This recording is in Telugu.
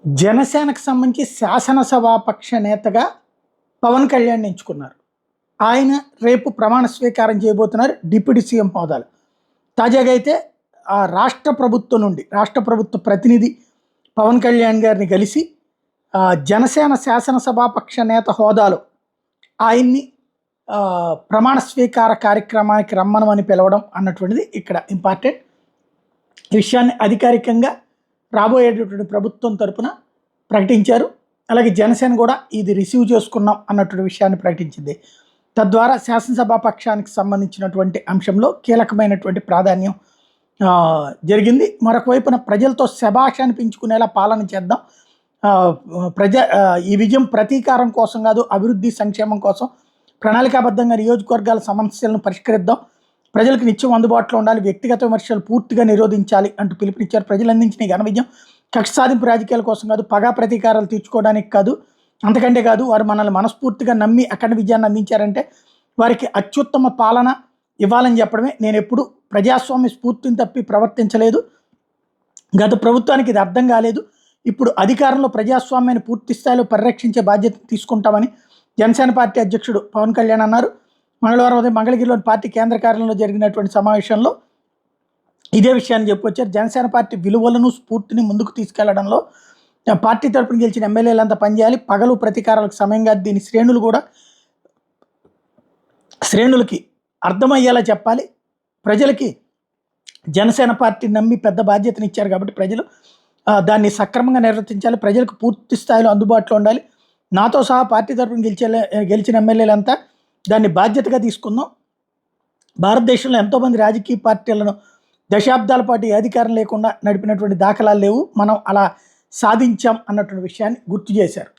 జనసేనకు సంబంధించి శాసనసభాపక్ష నేతగా పవన్ కళ్యాణ్ ఎంచుకున్నారు. ఆయన రేపు ప్రమాణ స్వీకారం చేయబోతున్నారు డిప్యూటీ సీఎం హోదాలో. తాజాగా అయితే రాష్ట్ర ప్రభుత్వం నుండి రాష్ట్ర ప్రభుత్వ ప్రతినిధి పవన్ కళ్యాణ్ గారిని కలిసి జనసేన శాసనసభాపక్ష నేత హోదాలో ఆయన్ని ప్రమాణ స్వీకార కార్యక్రమానికి రమ్మనమని పిలవడం అన్నటువంటిది ఇక్కడ ఇంపార్టెంట్. ఈ విషయాన్ని అధికారికంగా రాబోయేటటువంటి ప్రభుత్వం తరపున ప్రకటించారు. అలాగే జనసేన కూడా ఇది రిసీవ్ చేసుకున్నాం అన్నటువంటి విషయాన్ని ప్రకటించింది. తద్వారా శాసనసభా పక్షానికి సంబంధించినటువంటి అంశంలో కీలకమైనటువంటి ప్రాధాన్యం జరిగింది. మరొక వైపున ప్రజలతో శభాష అనిపించుకునేలా పాలన చేద్దాం, ఈ విజయం ప్రతీకారం కోసం కాదు, అభివృద్ధి సంక్షేమం కోసం ప్రణాళికాబద్ధంగా నియోజకవర్గాల సమస్యలను పరిష్కరిద్దాం, ప్రజలకు నిత్యం అందుబాటులో ఉండాలి, వ్యక్తిగత విమర్శలు పూర్తిగా నిరోధించాలి అంటూ పిలుపునిచ్చారు. ప్రజలు అందించిన ఘన విజయం కక్ష సాధింపు రాజకీయాల కోసం కాదు, పగా ప్రతీకారాలు తీర్చుకోవడానికి కాదు, అంతకంటే కాదు, వారు మనల్ని మనస్ఫూర్తిగా నమ్మి అఖండ విజయాన్ని అందించారంటే వారికి అత్యుత్తమ పాలన ఇవ్వాలని చెప్పడమే. నేను ఎప్పుడు ప్రజాస్వామ్య స్ఫూర్తిని తప్పి ప్రవర్తించలేదు. గత ప్రభుత్వానికి ఇది అర్థం కాలేదు. ఇప్పుడు అధికారంలో ప్రజాస్వామ్యాన్ని పూర్తి స్థాయిలో పరిరక్షించే బాధ్యత తీసుకుంటామని జనసేన పార్టీ అధ్యక్షుడు పవన్ కళ్యాణ్ అన్నారు. మంగళవారం ఉదయం మంగళగిరిలోని పార్టీ కేంద్ర కార్యాలయంలో జరిగినటువంటి సమావేశంలో ఇదే విషయాన్ని చెప్పుకొచ్చారు. జనసేన పార్టీ విలువలను స్ఫూర్తిని ముందుకు తీసుకెళ్లడంలో పార్టీ తరపున గెలిచిన ఎమ్మెల్యేలంతా పనిచేయాలి. పగలు ప్రతీకారాలకు సమయంగా దీని శ్రేణులకి అర్థమయ్యేలా చెప్పాలి. ప్రజలకి జనసేన పార్టీ నమ్మి పెద్ద బాధ్యతను ఇచ్చారు కాబట్టి ప్రజలు దాన్ని సక్రమంగా నిర్వర్తించాలి. ప్రజలకు పూర్తి స్థాయిలో అందుబాటులో ఉండాలి. నాతో సహా పార్టీ తరపున గెలిచిన ఎమ్మెల్యేలంతా దాన్ని బాధ్యతగా తీసుకుందాం. భారతదేశంలో ఎంతోమంది రాజకీయ పార్టీలను దశాబ్దాల పాటు అధికారం లేకుండా నడిపినటువంటి దాఖలాలు లేవు. మనం అలా సాధించాం అన్నటువంటి విషయాన్ని గుర్తు చేశారు.